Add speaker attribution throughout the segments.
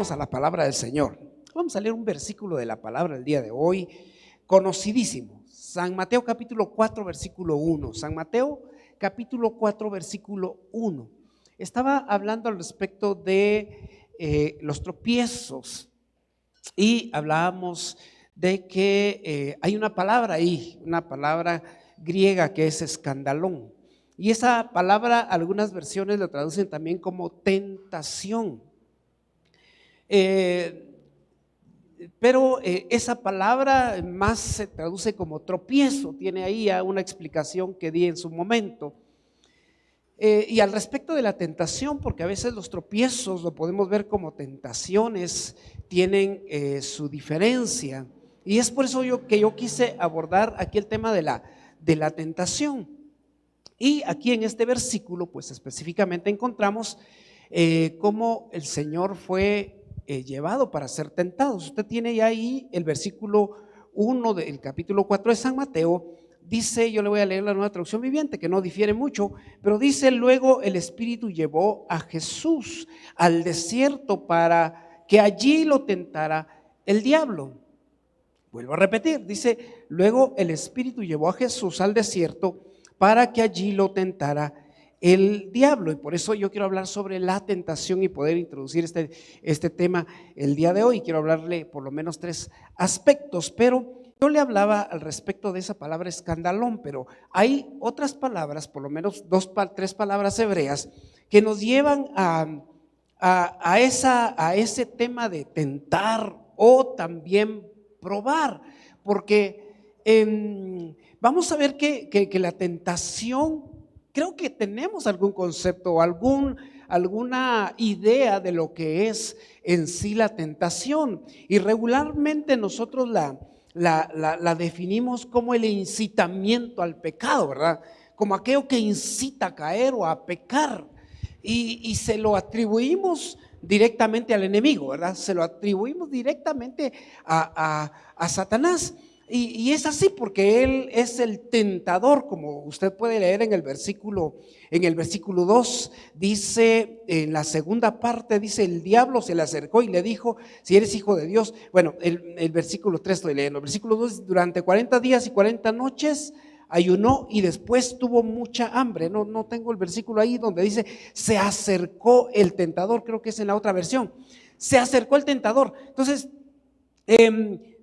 Speaker 1: vamos a la palabra del Señor. Vamos a leer un versículo de la palabra del día de hoy, conocidísimo. San Mateo capítulo 4, versículo 1. San Mateo capítulo 4, versículo 1. Estaba hablando al respecto de los tropiezos y hablábamos de que hay una palabra ahí, una palabra griega que es escandalón. Y esa palabra algunas versiones lo traducen también como tentación. Pero esa palabra más se traduce como tropiezo, tiene ahí ya una explicación que di en su momento. Y al respecto de la tentación, porque a veces los tropiezos lo podemos ver como tentaciones, tienen su diferencia. Y es por eso que yo quise abordar aquí el tema de la tentación. Y aquí en este versículo, pues específicamente encontramos cómo el Señor fue llevado para ser tentado. Usted tiene ya ahí el versículo 1 del capítulo 4 de San Mateo. Dice, yo le voy a leer la Nueva Traducción Viviente, que no difiere mucho, pero dice: luego el Espíritu llevó a Jesús al desierto para que allí lo tentara el diablo. Vuelvo a repetir, dice: luego el Espíritu llevó a Jesús al desierto para que allí lo tentara el diablo. Y por eso yo quiero hablar sobre la tentación y poder introducir este tema el día de hoy. Quiero hablarle por lo menos 3 aspectos, pero yo le hablaba al respecto de esa palabra escandalón, pero hay otras palabras, por lo menos 3 palabras hebreas que nos llevan a ese tema de tentar o también probar, porque vamos a ver que la tentación, creo que tenemos algún concepto o alguna idea de lo que es en sí la tentación, y regularmente nosotros la definimos como el incitamiento al pecado, ¿verdad? Como aquello que incita a caer o a pecar, y se lo atribuimos directamente al enemigo, ¿verdad? Se lo atribuimos directamente a Satanás. Y es así porque él es el tentador, como usted puede leer en el versículo 2, dice en la segunda parte, dice: el diablo se le acercó y le dijo: si eres hijo de Dios. Bueno, el versículo 3 estoy leyendo. El versículo 2: durante 40 días y 40 noches ayunó y después tuvo mucha hambre. No tengo el versículo ahí donde dice: se acercó el tentador, creo que es en la otra versión. Se acercó el tentador. Entonces,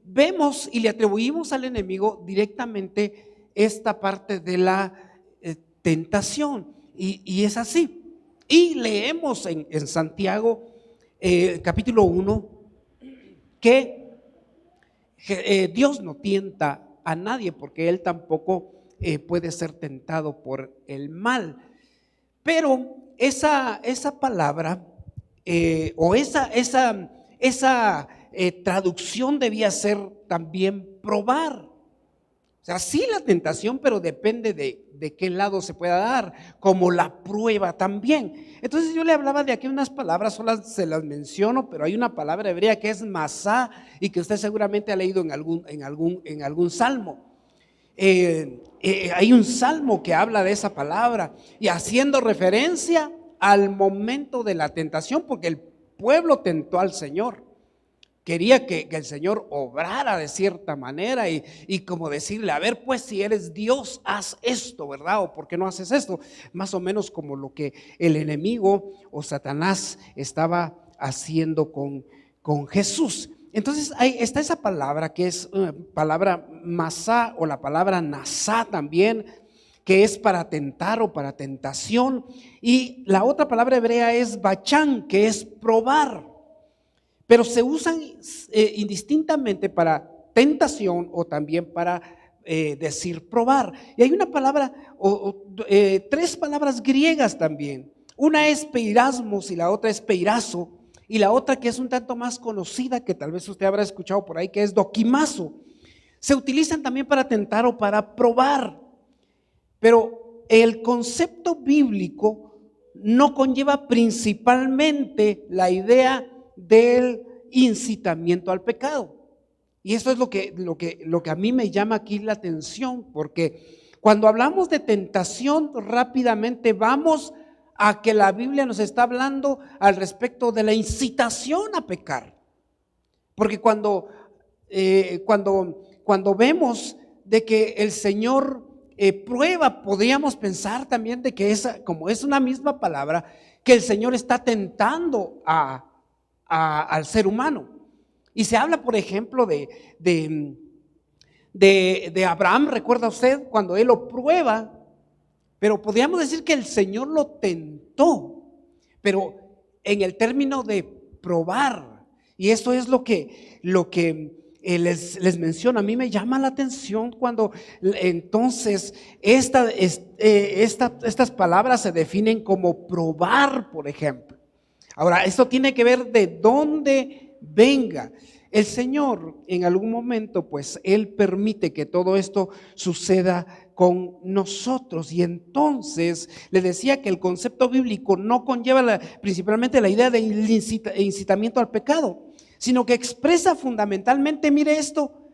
Speaker 1: vemos y le atribuimos al enemigo directamente esta parte de la tentación, y es así. Y leemos en Santiago capítulo 1 que Dios no tienta a nadie, porque Él tampoco puede ser tentado por el mal. Pero esa palabra o esa traducción debía ser también probar. O sea, sí la tentación, pero depende de qué lado se pueda dar, como la prueba también. Entonces yo le hablaba de aquí unas palabras, solo se las menciono, pero hay una palabra hebrea que es masá, y que usted seguramente ha leído en algún salmo. Hay un salmo que habla de esa palabra, y haciendo referencia al momento de la tentación, porque el pueblo tentó al Señor. Quería que el Señor obrara de cierta manera y como decirle: a ver, pues, si eres Dios, haz esto, ¿verdad? O ¿por qué no haces esto? Más o menos como lo que el enemigo o Satanás estaba haciendo con Jesús. Entonces ahí está esa palabra que es palabra masá, o la palabra nasá también, que es para tentar o para tentación. Y la otra palabra hebrea es bachán, que es probar. Pero se usan indistintamente para tentación o también para decir probar. Y hay una palabra, 3 palabras griegas también. Una es peirasmos y la otra es peirazo. Y la otra, que es un tanto más conocida, que tal vez usted habrá escuchado por ahí, que es doquimazo. Se utilizan también para tentar o para probar. Pero el concepto bíblico no conlleva principalmente la idea del incitamiento al pecado. Y eso es lo que a mí me llama aquí la atención, porque cuando hablamos de tentación rápidamente vamos a que la Biblia nos está hablando al respecto de la incitación a pecar. Porque cuando vemos de que el Señor prueba, podríamos pensar también de que como es una misma palabra, que el Señor está tentando al ser humano. Y se habla, por ejemplo, de Abraham. ¿Recuerda usted cuando él lo prueba? Pero podríamos decir que el Señor lo tentó, pero en el término de probar. Y esto es lo que les menciono. A mí me llama la atención cuando entonces estas palabras se definen como probar, por ejemplo. Ahora, esto tiene que ver de dónde venga. El Señor en algún momento, pues Él permite que todo esto suceda con nosotros. Y entonces le decía que el concepto bíblico no conlleva principalmente la idea de incitamiento al pecado, sino que expresa fundamentalmente, mire esto,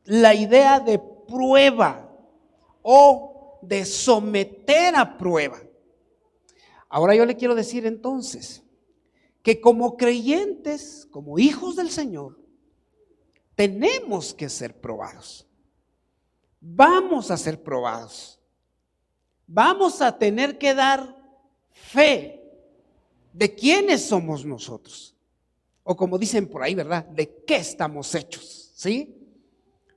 Speaker 1: la idea de prueba o de someter a prueba. Ahora yo le quiero decir entonces que como creyentes, como hijos del Señor, tenemos que ser probados. Vamos a ser probados. Vamos a tener que dar fe de quiénes somos nosotros. O como dicen por ahí, ¿verdad? ¿De qué estamos hechos? ¿Sí?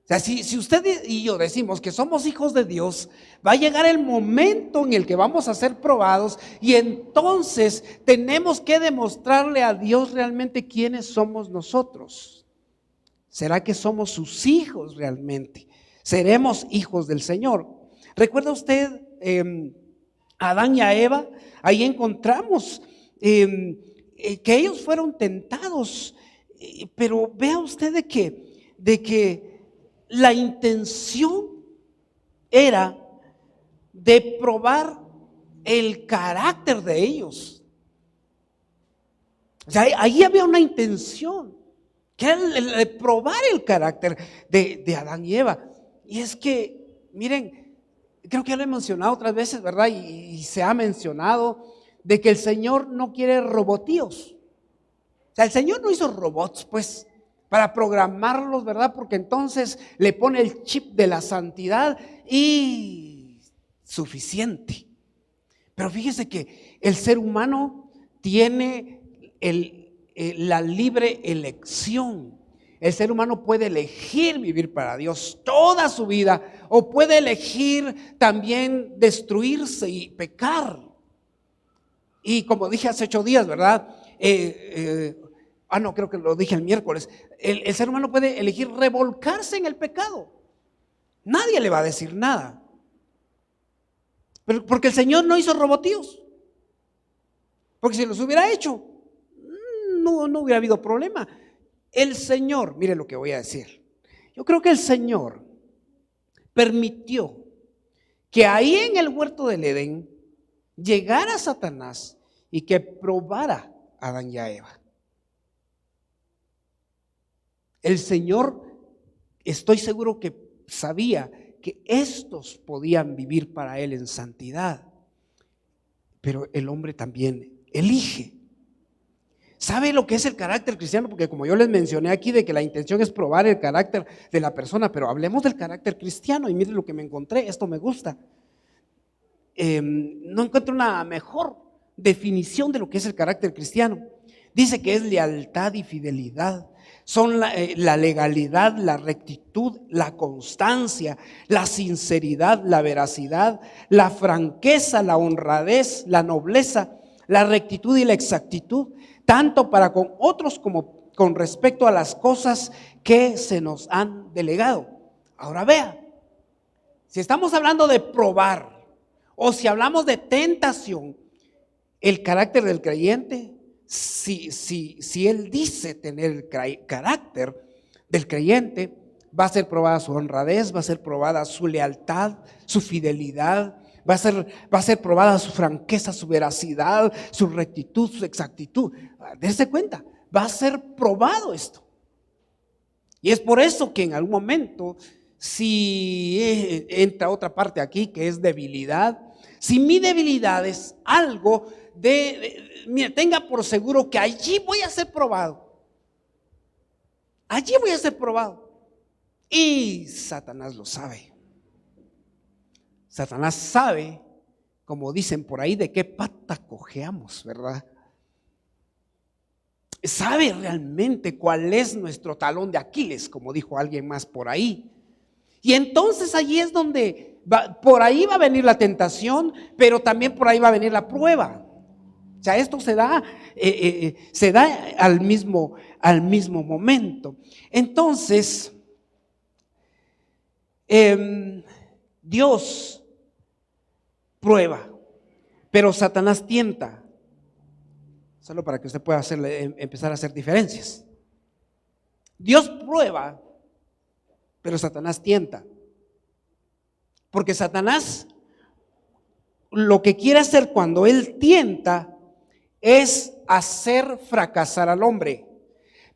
Speaker 1: O sea, si usted y yo decimos que somos hijos de Dios, va a llegar el momento en el que vamos a ser probados y entonces tenemos que demostrarle a Dios realmente quiénes somos nosotros. ¿Será que somos sus hijos realmente? ¿Seremos hijos del Señor? ¿Recuerda usted a Adán y a Eva? Ahí encontramos que ellos fueron tentados, pero vea usted de que la intención era de probar el carácter de ellos. O sea, ahí había una intención, que era el de probar el carácter de Adán y Eva. Y es que, miren, creo que ya lo he mencionado otras veces, ¿verdad? Y se ha mencionado de que el Señor no quiere robotíos. O sea, el Señor no hizo robots, pues, para programarlos, ¿verdad? Porque entonces le pone el chip de la santidad y suficiente. Pero fíjese que el ser humano tiene la libre elección. El ser humano puede elegir vivir para Dios toda su vida, o puede elegir también destruirse y pecar. Y como dije hace 8 días, ¿verdad? No, creo que lo dije el miércoles. El ser humano puede elegir revolcarse en el pecado. Nadie le va a decir nada. Pero porque el Señor no hizo robotíos. Porque si los hubiera hecho, no hubiera habido problema. El Señor, mire lo que voy a decir. Yo creo que el Señor permitió que ahí en el huerto del Edén llegara Satanás y que probara a Adán y a Eva. El Señor, estoy seguro que sabía que estos podían vivir para Él en santidad, pero el hombre también elige. ¿Sabe lo que es el carácter cristiano? Porque como yo les mencioné aquí de que la intención es probar el carácter de la persona, pero hablemos del carácter cristiano y miren lo que me encontré, esto me gusta. No encuentro una mejor definición de lo que es el carácter cristiano. Dice que es lealtad y fidelidad. Son la legalidad, la rectitud, la constancia, la sinceridad, la veracidad, la franqueza, la honradez, la nobleza, la rectitud y la exactitud, tanto para con otros como con respecto a las cosas que se nos han delegado. Ahora vea, si estamos hablando de probar o si hablamos de tentación, el carácter del creyente, si él dice tener el carácter del creyente, va a ser probada su honradez, va a ser probada su lealtad, su fidelidad, va a ser probada su franqueza, su veracidad, su rectitud, su exactitud. Dese cuenta, va a ser probado esto. Y es por eso que en algún momento, si entra otra parte aquí que es debilidad, Si mi debilidad es algo mire, tenga por seguro que allí voy a ser probado. Allí voy a ser probado. Y Satanás lo sabe. Satanás sabe, como dicen por ahí, de qué pata cojeamos, ¿verdad? Sabe realmente cuál es nuestro talón de Aquiles, como dijo alguien más por ahí. Y entonces allí es donde por ahí va a venir la tentación, pero también por ahí va a venir la prueba. O sea, esto se da al mismo momento. Entonces, Dios prueba, pero Satanás tienta. Solo para que usted pueda empezar a hacer diferencias. Dios prueba, pero Satanás tienta. Porque Satanás lo que quiere hacer cuando él tienta es hacer fracasar al hombre.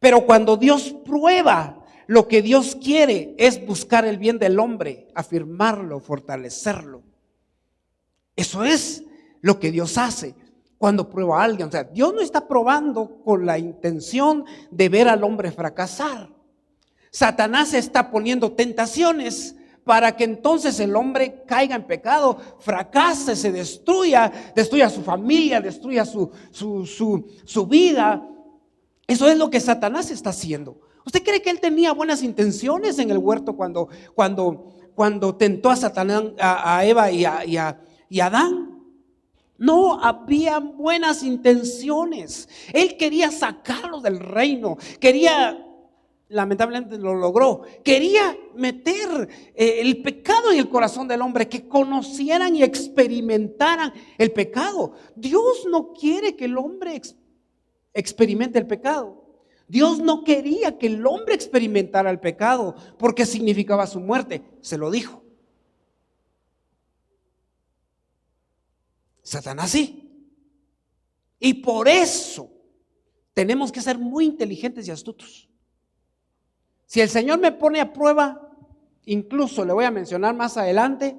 Speaker 1: Pero cuando Dios prueba, lo que Dios quiere es buscar el bien del hombre, afirmarlo, fortalecerlo. Eso es lo que Dios hace cuando prueba a alguien. O sea, Dios no está probando con la intención de ver al hombre fracasar. Satanás está poniendo tentaciones para que entonces el hombre caiga en pecado, fracase, se destruya su familia, destruya su vida. Eso es lo que Satanás está haciendo. ¿Usted cree que él tenía buenas intenciones en el huerto cuando tentó a Satanás, a Eva y a Adán? No había buenas intenciones. Él quería sacarlos del reino, lamentablemente lo logró, quería meter el pecado en el corazón del hombre, que conocieran y experimentaran el pecado. Dios no quiere que el hombre experimente el pecado. Dios no quería que el hombre experimentara el pecado porque significaba su muerte, se lo dijo. Satanás sí. Y por eso tenemos que ser muy inteligentes y astutos. Si el Señor me pone a prueba, incluso le voy a mencionar más adelante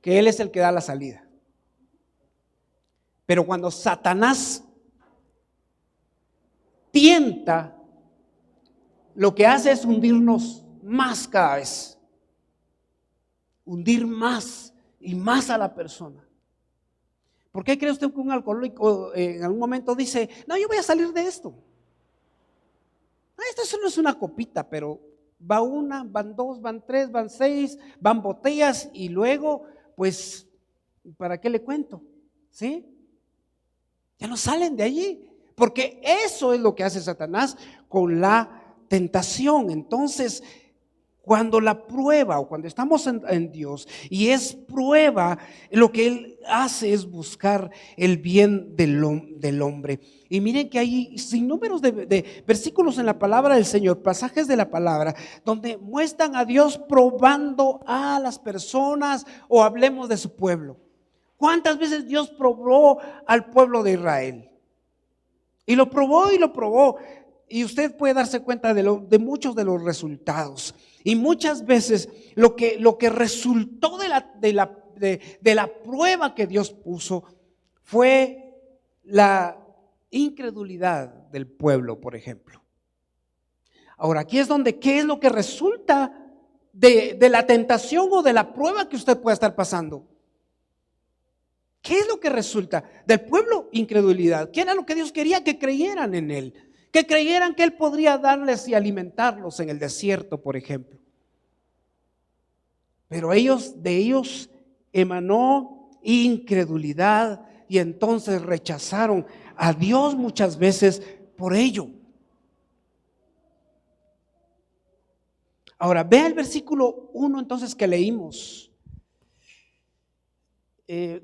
Speaker 1: que Él es el que da la salida. Pero cuando Satanás tienta, lo que hace es hundirnos más cada vez. Hundir más y más a la persona. ¿Por qué cree usted que un alcohólico en algún momento dice: no, yo voy a salir de esto? Esto solo es una copita, pero va una, van dos, van tres, van seis, van botellas y luego, pues, ¿para qué le cuento? ¿Sí? Ya no salen de allí, porque eso es lo que hace Satanás con la tentación. Entonces, cuando la prueba o cuando estamos en Dios y es prueba, lo que Él hace es buscar el bien del hombre. Y miren que hay sinnúmeros de versículos en la palabra del Señor, pasajes de la palabra, donde muestran a Dios probando a las personas, o hablemos de su pueblo. ¿Cuántas veces Dios probó al pueblo de Israel? Y lo probó y lo probó. Y usted puede darse cuenta de muchos de los resultados. Y muchas veces lo que resultó de la prueba que Dios puso fue la incredulidad del pueblo, por ejemplo. Ahora, aquí es donde, ¿qué es lo que resulta de la tentación o de la prueba que usted pueda estar pasando? ¿Qué es lo que resulta? Del pueblo, incredulidad. ¿Qué era lo que Dios quería? Que creyeran en Él. Que creyeran que Él podría darles y alimentarlos en el desierto, por ejemplo. Pero de ellos emanó incredulidad y entonces rechazaron a Dios muchas veces por ello. Ahora, vea el versículo 1 entonces que leímos.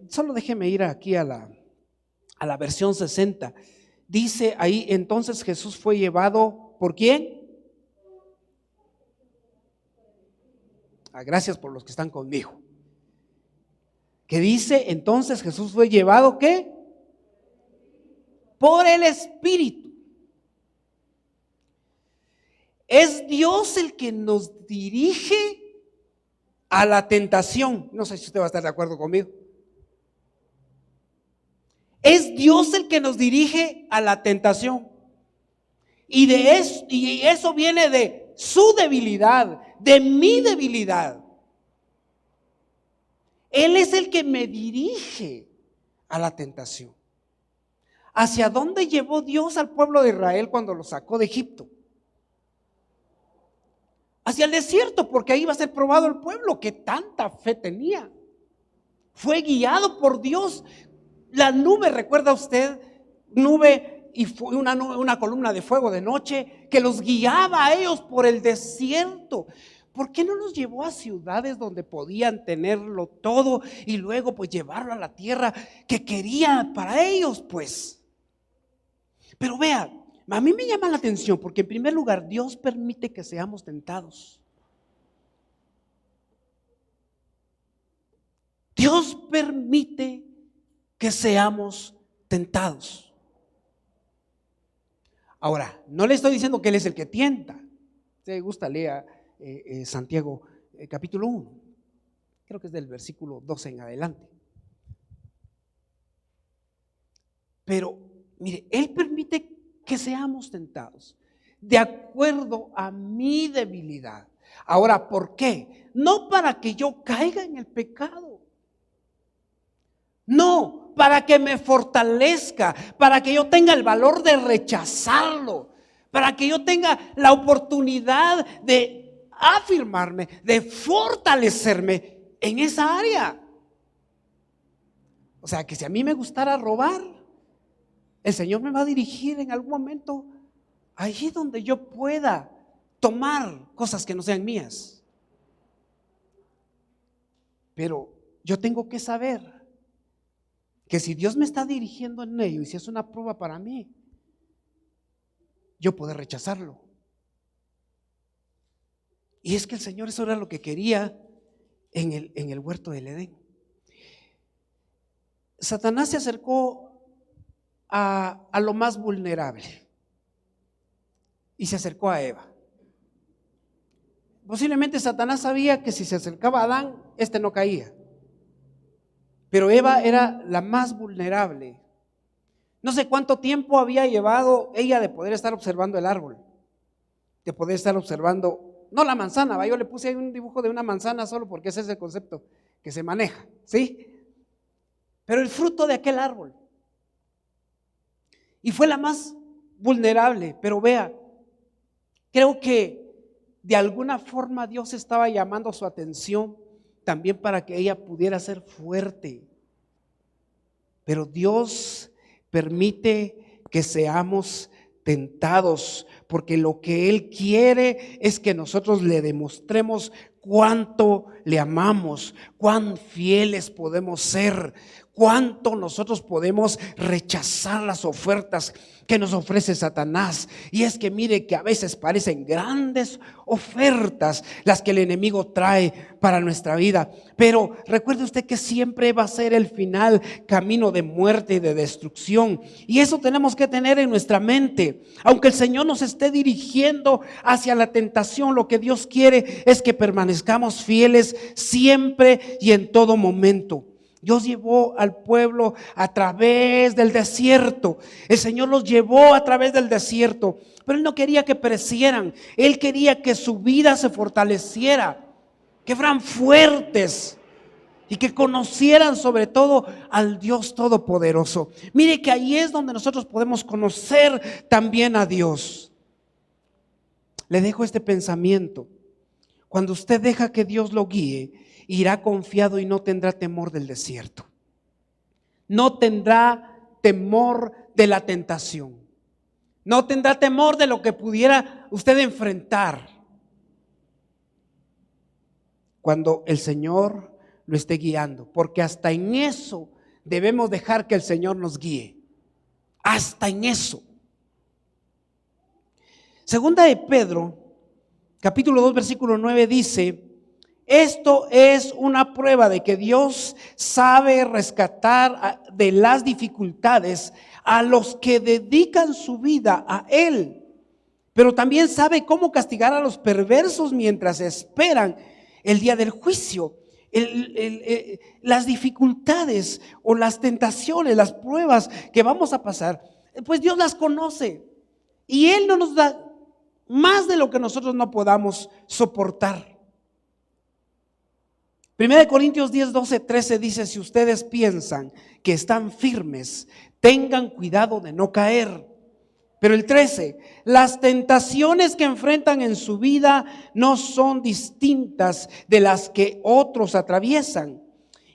Speaker 1: Solo déjeme ir aquí a la versión 60. Dice ahí: entonces Jesús fue llevado, ¿por quién? Gracias por los que están conmigo. Que dice: entonces Jesús fue llevado, ¿qué? Por el Espíritu. Es Dios el que nos dirige a la tentación. No sé si usted va a estar de acuerdo conmigo. Es Dios el que nos dirige a la tentación. Y eso viene de su debilidad, de mi debilidad. Él es el que me dirige a la tentación. ¿Hacia dónde llevó Dios al pueblo de Israel cuando lo sacó de Egipto? Hacia el desierto, porque ahí iba a ser probado el pueblo que tanta fe tenía. Fue guiado por Dios. La nube, ¿recuerda usted? Nube, y fue una columna de fuego de noche que los guiaba a ellos por el desierto. ¿Por qué no los llevó a ciudades donde podían tenerlo todo y luego pues llevarlo a la tierra que quería para ellos pues? Pero vea, a mí me llama la atención porque en primer lugar Dios permite que seamos tentados. Dios permite que seamos tentados. Ahora, no le estoy diciendo que Él es el que tienta. Si le gusta, lea Santiago capítulo 1. Creo que es del versículo 12 en adelante. Pero, mire, Él permite que seamos tentados de acuerdo a mi debilidad. Ahora, ¿por qué? No para que yo caiga en el pecado. No, para que me fortalezca, para que yo tenga el valor de rechazarlo, para que yo tenga la oportunidad de afirmarme, de fortalecerme en esa área. O sea, que si a mí me gustara robar, el Señor me va a dirigir en algún momento allí donde yo pueda tomar cosas que no sean mías. Pero yo tengo que saber que si Dios me está dirigiendo en ello y si es una prueba para mí, yo puedo rechazarlo. Y es que el Señor eso era lo que quería en el huerto del Edén. Satanás se acercó a lo más vulnerable y se acercó a Eva. Posiblemente Satanás sabía que si se acercaba a Adán, este no caía. Pero Eva era la más vulnerable. No sé cuánto tiempo había llevado ella de poder estar observando el árbol, de poder estar observando, no la manzana, yo le puse ahí un dibujo de una manzana solo porque ese es el concepto que se maneja, ¿sí? Pero el fruto de aquel árbol. Y fue la más vulnerable, pero vea, creo que de alguna forma Dios estaba llamando su atención también para que ella pudiera ser fuerte. Pero Dios permite que seamos tentados, porque lo que Él quiere es que nosotros le demostremos cuánto le amamos, cuán fieles podemos ser, cuánto nosotros podemos rechazar las ofertas que nos ofrece Satanás. Y es que mire que a veces parecen grandes ofertas las que el enemigo trae para nuestra vida, pero recuerde usted que siempre va a ser el final camino de muerte y de destrucción, y eso tenemos que tener en nuestra mente. Aunque el Señor nos esté dirigiendo hacia la tentación, lo que Dios quiere es que permanezcamos fieles siempre y en todo momento. Dios llevó al pueblo a través del desierto. El Señor los llevó a través del desierto, pero Él no quería que perecieran. Él quería que su vida se fortaleciera, que fueran fuertes y que conocieran sobre todo al Dios Todopoderoso. Mire que ahí es donde nosotros podemos conocer también a Dios. Le dejo este pensamiento: cuando usted deja que Dios lo guíe, irá confiado y no tendrá temor del desierto. No tendrá temor de la tentación. No tendrá temor de lo que pudiera usted enfrentar cuando el Señor lo esté guiando, porque hasta en eso debemos dejar que el Señor nos guíe. Hasta en eso. Segunda de Pedro, capítulo 2, versículo 9 dice: esto es una prueba de que Dios sabe rescatar de las dificultades a los que dedican su vida a Él, pero también sabe cómo castigar a los perversos mientras esperan el día del juicio. las dificultades o las tentaciones, las pruebas que vamos a pasar, pues Dios las conoce y Él no nos da más de lo que nosotros no podamos soportar. 1 Corintios 10, 12, 13 dice: si ustedes piensan que están firmes, tengan cuidado de no caer. Pero el 13, las tentaciones que enfrentan en su vida no son distintas de las que otros atraviesan.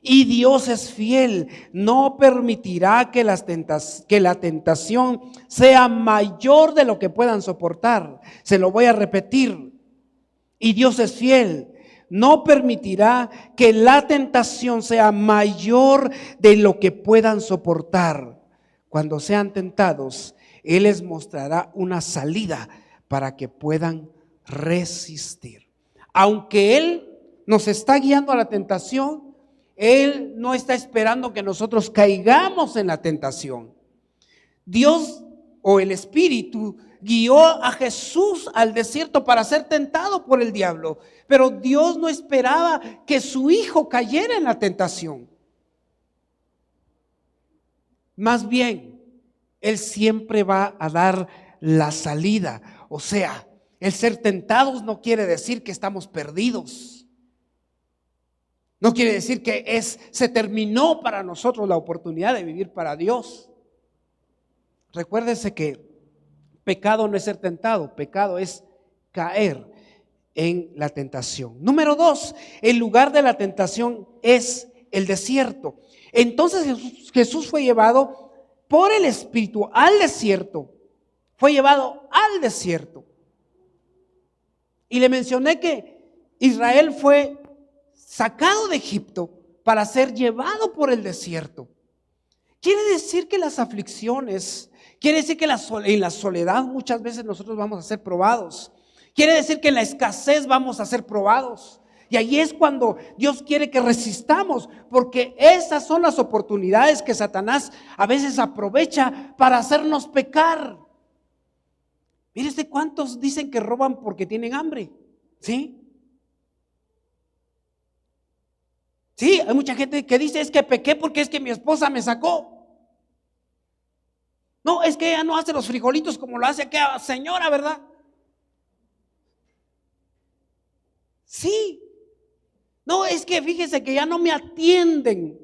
Speaker 1: Y Dios es fiel, no permitirá que la tentación sea mayor de lo que puedan soportar. Se lo voy a repetir. Y Dios es fiel, no permitirá que la tentación sea mayor de lo que puedan soportar. Cuando sean tentados, Él les mostrará una salida para que puedan resistir. Aunque Él nos está guiando a la tentación, Él no está esperando que nosotros caigamos en la tentación. Dios o el Espíritu guió a Jesús al desierto para ser tentado por el diablo, pero Dios no esperaba que su hijo cayera en la tentación. Más bien, Él siempre va a dar la salida. O sea, el ser tentados no quiere decir que estamos perdidos. No quiere decir que se terminó para nosotros la oportunidad de vivir para Dios. Recuérdese que pecado no es ser tentado, pecado es caer en la tentación. Número 2, el lugar de la tentación es el desierto. Entonces Jesús fue llevado por el Espíritu al desierto. Fue llevado al desierto. Y le mencioné que Israel fue sacado de Egipto para ser llevado por el desierto. Quiere decir que las aflicciones, quiere decir que en la soledad muchas veces nosotros vamos a ser probados. Quiere decir que en la escasez vamos a ser probados. Y ahí es cuando Dios quiere que resistamos, porque esas son las oportunidades que Satanás a veces aprovecha para hacernos pecar. Mírese cuántos dicen que roban porque tienen hambre, ¿sí? Sí, hay mucha gente que dice: es que pequé porque es que mi esposa me sacó. No, es que ella no hace los frijolitos como lo hace aquella señora, ¿verdad? Sí. No, es que fíjese que ya no me atienden.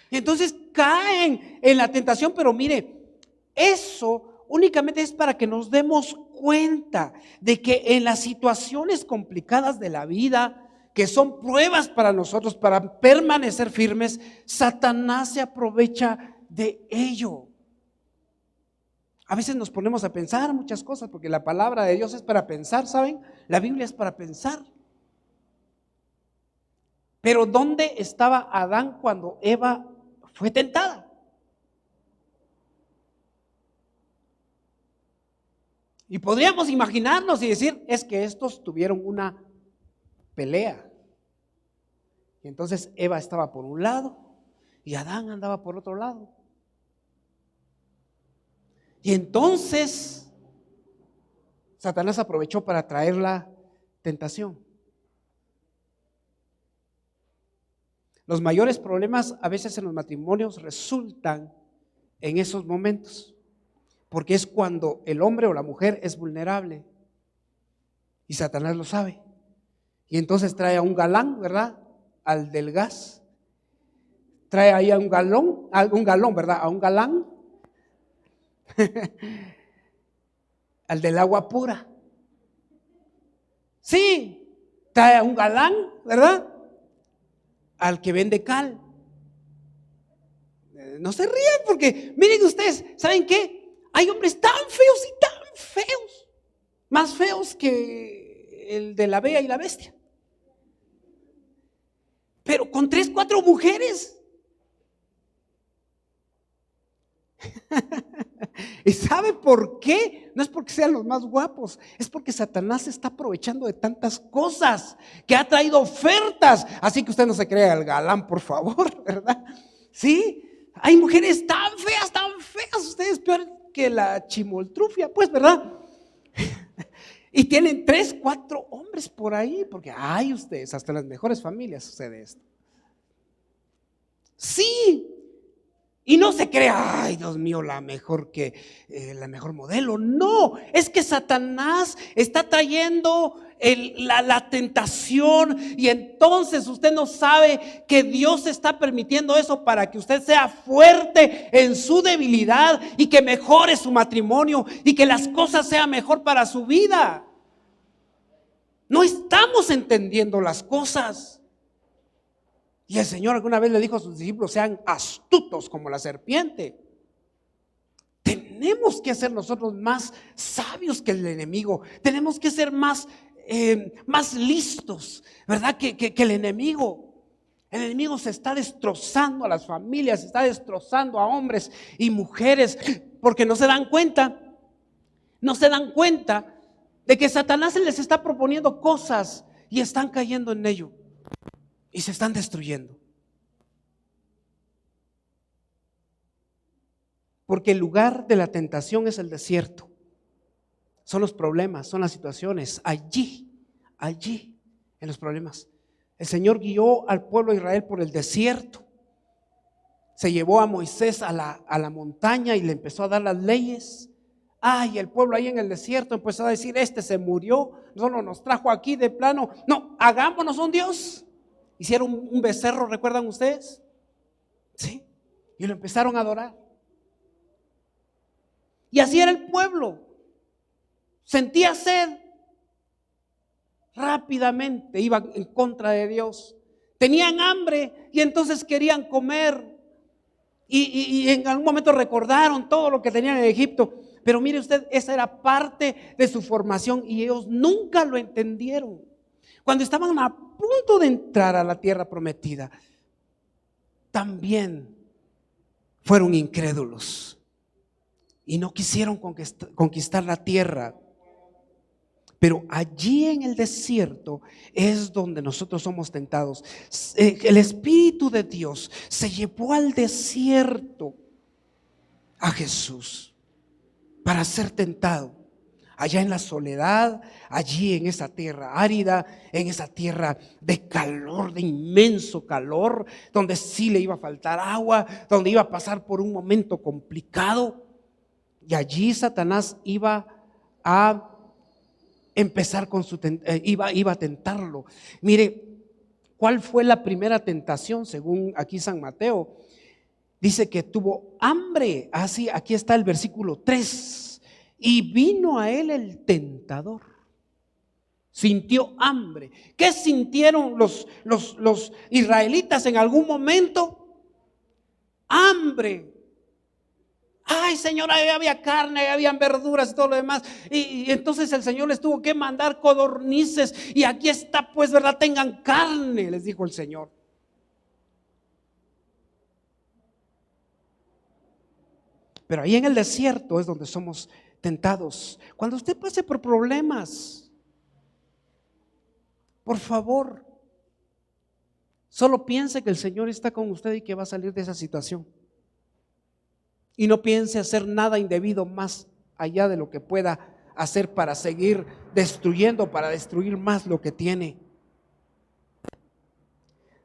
Speaker 1: Y entonces caen en la tentación, pero mire, eso únicamente es para que nos demos cuenta de que en las situaciones complicadas de la vida, que son pruebas para nosotros, para permanecer firmes, Satanás se aprovecha de ello. A veces nos ponemos a pensar muchas cosas, porque la palabra de Dios es para pensar, ¿saben? La Biblia es para pensar. Pero ¿dónde estaba Adán cuando Eva fue tentada? Y podríamos imaginarnos y decir: es que estos tuvieron una pelea. Y entonces Eva estaba por un lado y Adán andaba por otro lado. Y entonces Satanás aprovechó para traer la tentación. Los mayores problemas a veces en los matrimonios resultan en esos momentos, porque es cuando el hombre o la mujer es vulnerable y Satanás lo sabe. Y entonces trae a un galán, ¿verdad? Al del gas. Trae ahí a un galón, ¿verdad? A un galán. Al del agua pura. Sí, trae a un galán, ¿verdad? Al que vende cal. No se rían, porque miren ustedes, ¿saben qué? Hay hombres tan feos y tan feos, más feos que el de la Bella y la Bestia, pero con 3, 4 mujeres. ¿Y sabe por qué? No es porque sean los más guapos, es porque Satanás se está aprovechando de tantas cosas, que ha traído ofertas. Así que usted no se crea el galán, por favor, ¿verdad? Sí, hay mujeres tan feas, ustedes peor que la chimoltrufia, pues, ¿verdad? Y tienen 3, 4 hombres por ahí, porque ay, ustedes, hasta en las mejores familias sucede esto. Sí. Y no se crea, ay Dios mío, la mejor modelo. No, es que Satanás está trayendo la tentación, y entonces usted no sabe que Dios está permitiendo eso para que usted sea fuerte en su debilidad y que mejore su matrimonio y que las cosas sean mejor para su vida. No estamos entendiendo las cosas. Y el Señor alguna vez le dijo a sus discípulos: sean astutos como la serpiente. Tenemos que ser nosotros más sabios que el enemigo. Tenemos que ser más listos, ¿verdad? Que el enemigo. El enemigo se está destrozando a las familias, se está destrozando a hombres y mujeres, porque no se dan cuenta de que Satanás les está proponiendo cosas y están cayendo en ello. Y se están destruyendo. Porque el lugar de la tentación es el desierto. Son los problemas, son las situaciones. Allí, en los problemas. El Señor guió al pueblo de Israel por el desierto. Se llevó a Moisés a la montaña y le empezó a dar las leyes. Y el pueblo ahí en el desierto empezó a decir: este se murió, solo nos trajo aquí de plano. No, hagámonos un Dios. Hicieron un becerro, ¿recuerdan ustedes? Sí. Y lo empezaron a adorar. Y así era el pueblo. Sentía sed. Rápidamente iban en contra de Dios. Tenían hambre y entonces querían comer. Y en algún momento recordaron todo lo que tenían en Egipto. Pero mire usted, esa era parte de su formación y ellos nunca lo entendieron. Cuando estaban a punto de entrar a la tierra prometida, también fueron incrédulos y no quisieron conquistar la tierra. Pero allí en el desierto es donde nosotros somos tentados. El Espíritu de Dios se llevó al desierto a Jesús para ser tentado. Allá en la soledad, allí en esa tierra árida, en esa tierra de calor, de inmenso calor, donde sí le iba a faltar agua, donde iba a pasar por un momento complicado. Y allí Satanás iba a empezar con iba a tentarlo. Mire, ¿cuál fue la primera tentación? Según aquí San Mateo, dice que tuvo hambre. Así, aquí está el versículo 3. Y vino a él el tentador. Sintió hambre. ¿Qué sintieron los israelitas en algún momento? Hambre. Ay, Señor, ahí había carne, ahí habían verduras y todo lo demás. Y entonces el Señor les tuvo que mandar codornices. Y aquí está, pues, ¿verdad? Tengan carne, les dijo el Señor. Pero ahí en el desierto es donde somos tentados. Cuando usted pase por problemas, por favor, solo piense que el Señor está con usted y que va a salir de esa situación. Y no piense hacer nada indebido más allá de lo que pueda hacer para seguir destruyendo, para destruir más lo que tiene.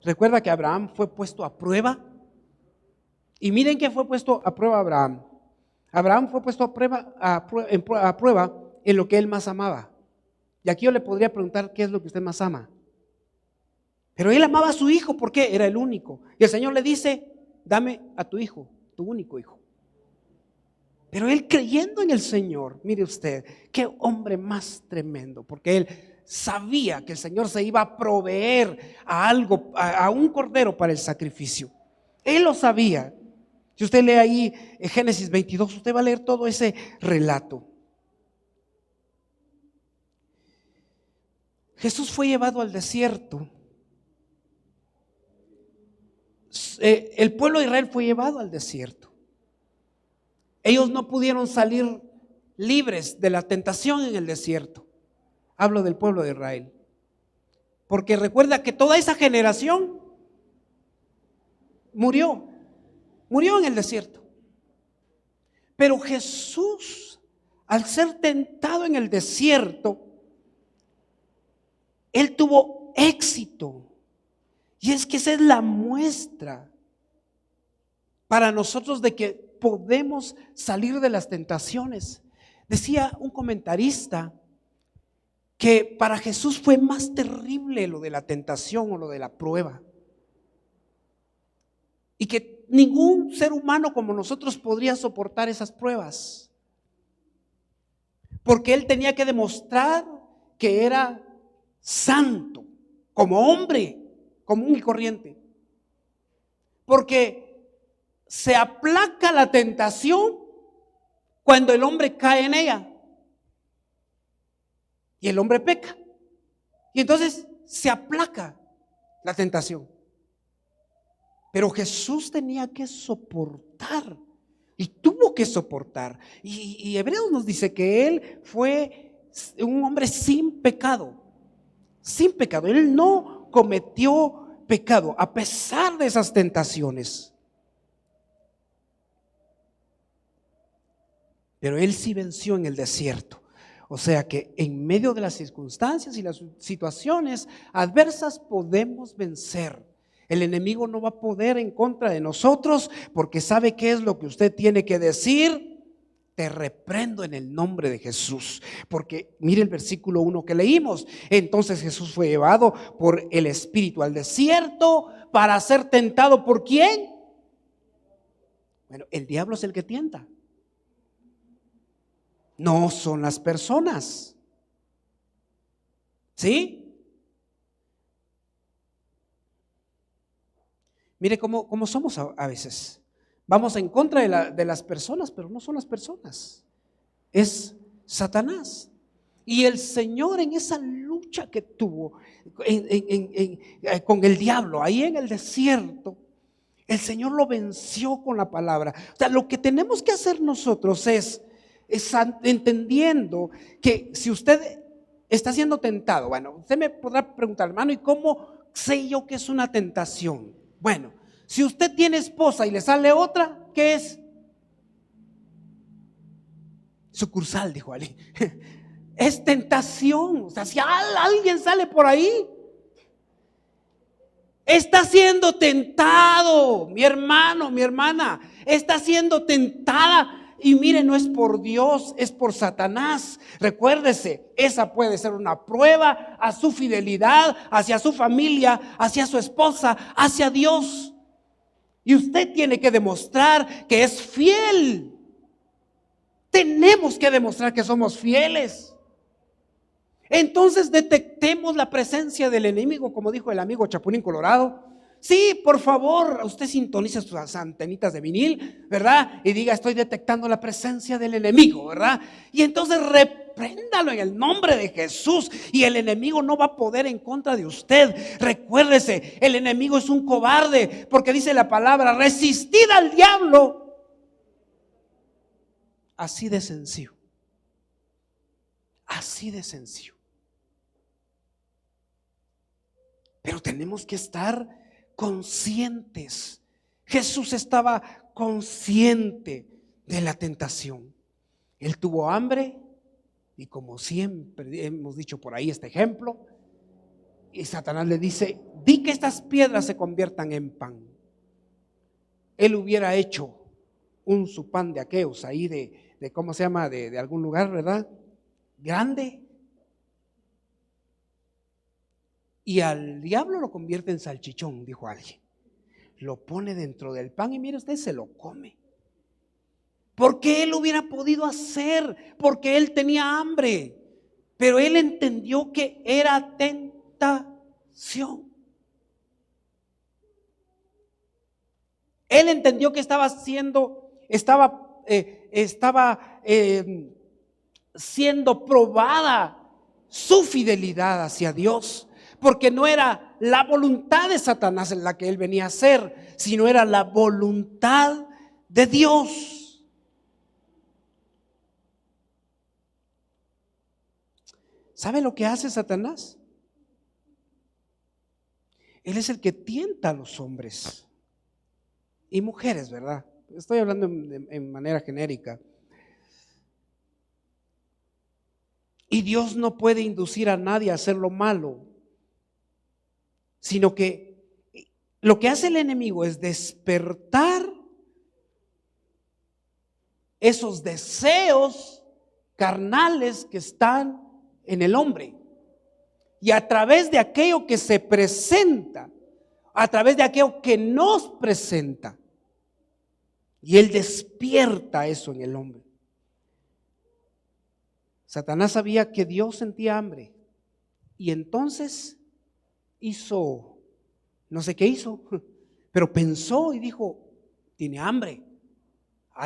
Speaker 1: Recuerda que Abraham fue puesto a prueba. Y miren que fue puesto a prueba Abraham. Abraham fue puesto a prueba en lo que él más amaba. Y aquí yo le podría preguntar: ¿qué es lo que usted más ama? Pero él amaba a su hijo, ¿por qué? Era el único. Y el Señor le dice: dame a tu hijo, tu único hijo. Pero él, creyendo en el Señor, mire usted, qué hombre más tremendo, porque él sabía que el Señor se iba a proveer a un cordero para el sacrificio. Él lo sabía. Si usted lee ahí en Génesis 22, usted va a leer todo ese relato. Jesús fue llevado al desierto. El pueblo de Israel fue llevado al desierto. Ellos no pudieron salir libres de la tentación en el desierto. Hablo del pueblo de Israel. Porque recuerda que toda esa generación murió en el desierto. Pero Jesús, al ser tentado en el desierto, Él tuvo éxito. Y es que esa es la muestra para nosotros de que podemos salir de las tentaciones. Decía un comentarista que para Jesús fue más terrible lo de la tentación o lo de la prueba, y que ningún ser humano como nosotros podría soportar esas pruebas, porque Él tenía que demostrar que era santo como hombre común y corriente, porque se aplaca la tentación cuando el hombre cae en ella y el hombre peca, y entonces se aplaca la tentación. Pero Jesús tenía que soportar y tuvo que soportar, y Hebreos nos dice que Él fue un hombre sin pecado, sin pecado. Él no cometió pecado a pesar de esas tentaciones. Pero Él sí venció en el desierto. O sea que en medio de las circunstancias y las situaciones adversas podemos vencer. El enemigo no va a poder en contra de nosotros, porque sabe qué es lo que usted tiene que decir. Te reprendo en el nombre de Jesús. Porque mire el versículo 1 que leímos. Entonces Jesús fue llevado por el Espíritu al desierto para ser tentado. ¿Por quién? Bueno, el diablo es el que tienta. No son las personas. ¿Sí? Mire cómo somos a veces. Vamos en contra de las personas, pero no son las personas. Es Satanás. Y el Señor, en esa lucha que tuvo con el diablo ahí en el desierto, el Señor lo venció con la palabra. O sea, lo que tenemos que hacer nosotros es entendiendo que si usted está siendo tentado, bueno, usted me podrá preguntar, hermano, ¿y cómo sé yo que es una tentación? Bueno, si usted tiene esposa y le sale otra, ¿qué es? Sucursal, dijo Ali. Es tentación. O sea, si alguien sale por ahí, está siendo tentado, mi hermano, mi hermana, está siendo tentada. Y mire, no es por Dios, es por Satanás. Recuérdese, esa puede ser una prueba a su fidelidad, hacia su familia, hacia su esposa, hacia Dios. Y usted tiene que demostrar que es fiel. Tenemos que demostrar que somos fieles. Entonces detectemos la presencia del enemigo, como dijo el amigo Chapulín Colorado. Sí, por favor, usted sintoniza sus antenitas de vinil, ¿verdad? Y diga, estoy detectando la presencia del enemigo, ¿verdad? Y entonces repréndalo en el nombre de Jesús, y el enemigo no va a poder en contra de usted. Recuérdese, el enemigo es un cobarde, porque dice la palabra, resistid al diablo. Así de sencillo. Así de sencillo. Pero tenemos que estar conscientes. Jesús estaba consciente de la tentación. Él tuvo hambre, y como siempre hemos dicho por ahí este ejemplo, y Satanás le dice, di que estas piedras se conviertan en pan. Él hubiera hecho un su pan de aqueos ahí de ¿cómo se llama? De algún lugar, ¿verdad? Grande. Y al diablo lo convierte en salchichón, dijo alguien. Lo pone dentro del pan y mire usted, se lo come. Porque él hubiera podido hacer, porque él tenía hambre, pero él entendió que era tentación. Él entendió que estaba siendo probada su fidelidad hacia Dios. Porque no era la voluntad de Satanás en la que él venía a hacer, sino era la voluntad de Dios. ¿Sabe lo que hace Satanás? Él es el que tienta a los hombres y mujeres, ¿verdad? Estoy hablando en manera genérica. Y Dios no puede inducir a nadie a hacer lo malo. sino que lo que hace el enemigo es despertar esos deseos carnales que están en el hombre. Y a través de aquello que se presenta, a través de aquello que nos presenta, y él despierta eso en el hombre. Satanás sabía que Dios sentía hambre y entonces hizo, no sé qué hizo, pero pensó y dijo, tiene hambre.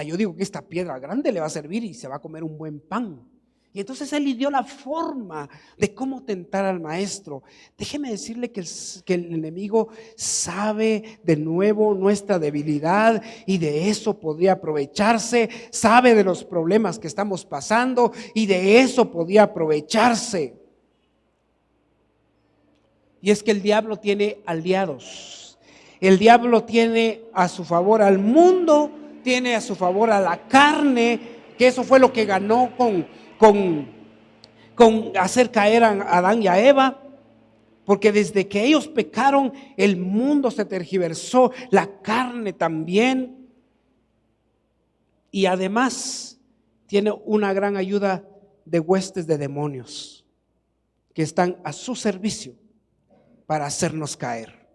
Speaker 1: Yo digo que esta piedra grande le va a servir y se va a comer un buen pan. Y entonces él le dio la forma de cómo tentar al maestro. Déjeme decirle que el enemigo sabe de nuevo nuestra debilidad y de eso podría aprovecharse. Sabe de los problemas que estamos pasando y de eso podría aprovecharse. Y es que el diablo tiene aliados. El diablo tiene a su favor al mundo, tiene a su favor a la carne, que eso fue lo que ganó con hacer caer a Adán y a Eva, porque desde que ellos pecaron el mundo se tergiversó, la carne también, y además tiene una gran ayuda de huestes de demonios que están a su servicio para hacernos caer,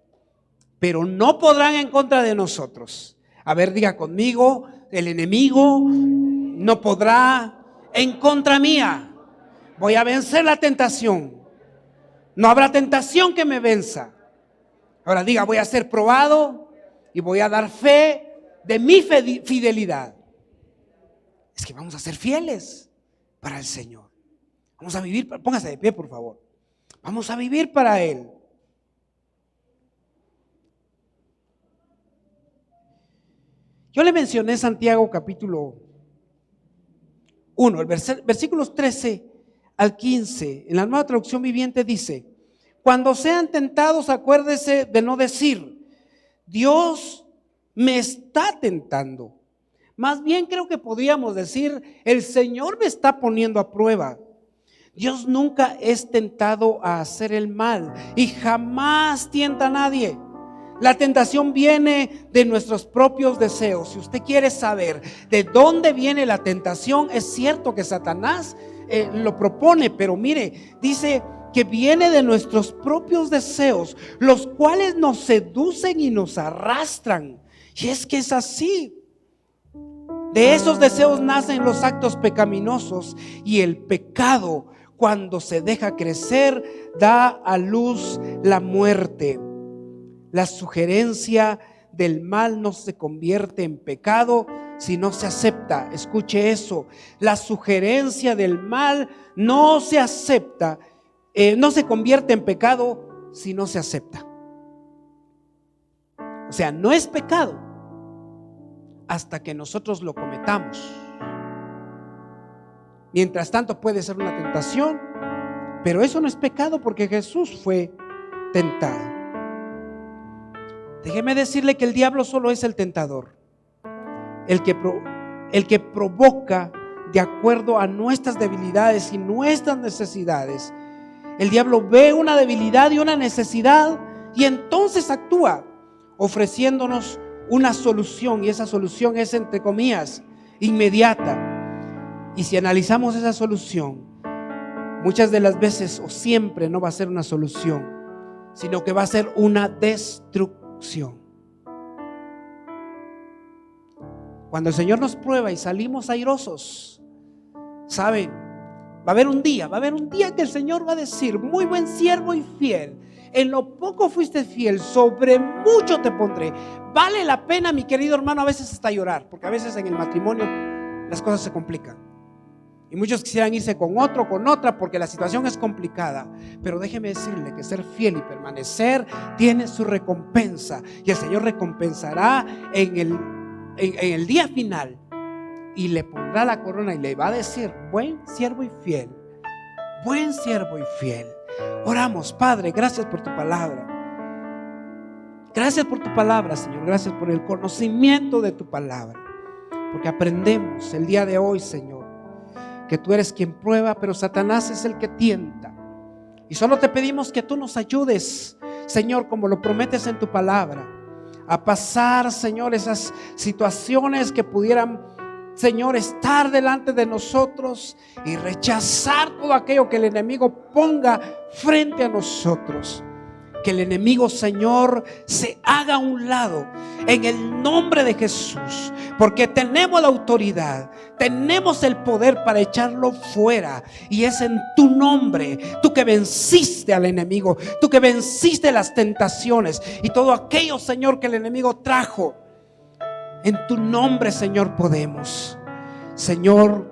Speaker 1: pero no podrán en contra de nosotros. A ver, diga conmigo, el enemigo no podrá en contra mía. Voy a vencer la tentación. No habrá tentación que me venza. Ahora diga, voy a ser probado y voy a dar fe de mi fidelidad. Es que vamos a ser fieles para el Señor. Vamos a vivir, póngase de pie por favor. Vamos a vivir para Él. Yo le mencioné Santiago capítulo 1, el versículos 13 al 15, en la Nueva Traducción Viviente dice: cuando sean tentados, acuérdese de no decir, Dios me está tentando. Más bien creo que podríamos decir, el Señor me está poniendo a prueba. Dios nunca es tentado a hacer el mal y jamás tienta a nadie. La tentación viene de nuestros propios deseos. Si usted quiere saber de dónde viene la tentación, es cierto que Satanás lo propone, pero mire, dice que viene de nuestros propios deseos, los cuales nos seducen y nos arrastran. Y es que es así. De esos deseos nacen los actos pecaminosos y el pecado, cuando se deja crecer, da a luz la muerte. La sugerencia del mal no se convierte en pecado si no se acepta. Escuche eso. La sugerencia del mal no se acepta, no se convierte en pecado si no se acepta. O sea, no es pecado hasta que nosotros lo cometamos. Mientras tanto puede ser una tentación, pero eso no es pecado porque Jesús fue tentado. Déjeme decirle que el diablo solo es el tentador, el que provoca de acuerdo a nuestras debilidades y nuestras necesidades. El diablo ve una debilidad y una necesidad y entonces actúa ofreciéndonos una solución, y esa solución es, entre comillas, inmediata. Y si analizamos esa solución, muchas de las veces o siempre no va a ser una solución, sino que va a ser una destrucción. Cuando el Señor nos prueba y salimos airosos, saben, va a haber un día que el Señor va a decir: muy buen siervo y fiel, en lo poco fuiste fiel, sobre mucho te pondré. Vale la pena, mi querido hermano, a veces hasta llorar, porque a veces en el matrimonio las cosas se complican y muchos quisieran irse con otro, con otra, porque la situación es complicada. Pero déjeme decirle que ser fiel y permanecer tiene su recompensa, y el Señor recompensará en el día final, y le pondrá la corona y le va a decir: buen siervo y fiel, buen siervo y fiel. Oramos. Padre, gracias por tu palabra. Gracias por tu palabra, Señor. Gracias por el conocimiento de tu palabra, porque aprendemos el día de hoy, Señor, que tú eres quien prueba, pero Satanás es el que tienta. Y solo te pedimos que tú nos ayudes, Señor, como lo prometes en tu palabra, a pasar, Señor, esas situaciones que pudieran, Señor, estar delante de nosotros y rechazar todo aquello que el enemigo ponga frente a nosotros. Que el enemigo, Señor, se haga a un lado en el nombre de Jesús, porque tenemos la autoridad, tenemos el poder para echarlo fuera, y es en tu nombre, tú que venciste al enemigo, tú que venciste las tentaciones y todo aquello, Señor, que el enemigo trajo. En tu nombre, Señor, podemos. Señor,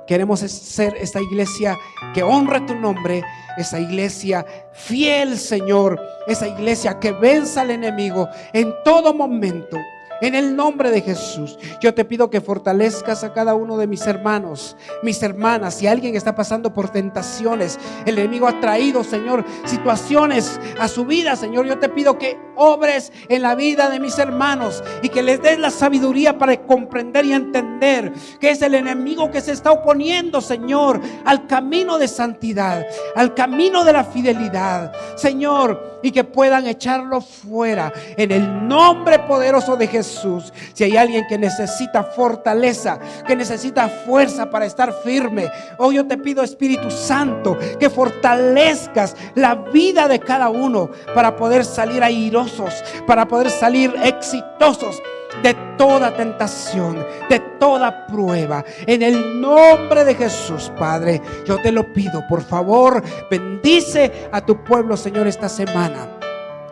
Speaker 1: queremos ser esta iglesia que honre tu nombre, esa iglesia fiel, Señor, esa iglesia que venza al enemigo en todo momento. En el nombre de Jesús, yo te pido que fortalezcas a cada uno de mis hermanos, mis hermanas. Si alguien está pasando por tentaciones, el enemigo ha traído, Señor, situaciones a su vida, Señor, yo te pido que obres en la vida de mis hermanos y que les des la sabiduría para comprender y entender que es el enemigo que se está oponiendo, Señor, al camino de santidad, al camino de la fidelidad, Señor, y que puedan echarlo fuera en el nombre poderoso de Jesús. Si hay alguien que necesita fortaleza, que necesita fuerza para estar firme, hoy yo te pido, Espíritu Santo, que fortalezcas la vida de cada uno para poder salir airosos, para poder salir exitosos de toda tentación, de toda prueba. En el nombre de Jesús, Padre, yo te lo pido, por favor, bendice a tu pueblo, Señor, esta semana.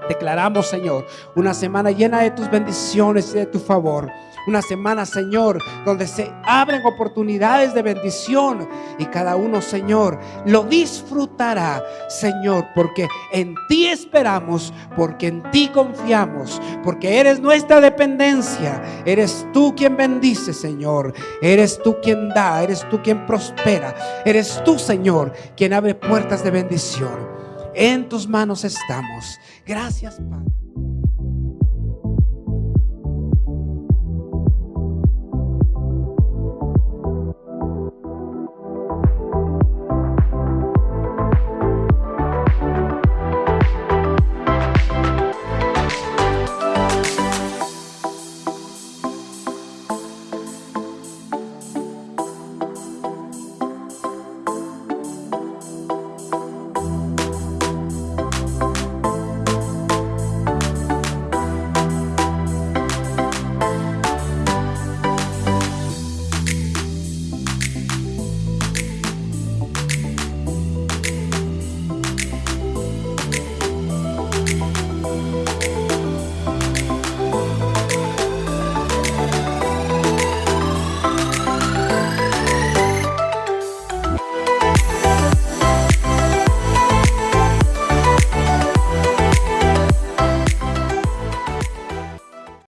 Speaker 1: Declaramos, Señor, una semana llena de tus bendiciones y de tu favor. Una semana, Señor, donde se abren oportunidades de bendición y cada uno, Señor, lo disfrutará, Señor, porque en ti esperamos, porque en ti confiamos, porque eres nuestra dependencia. Eres tú quien bendice, Señor. Eres tú quien da, eres tú quien prospera. Eres tú, Señor, quien abre puertas de bendición. En tus manos estamos. Gracias, Padre.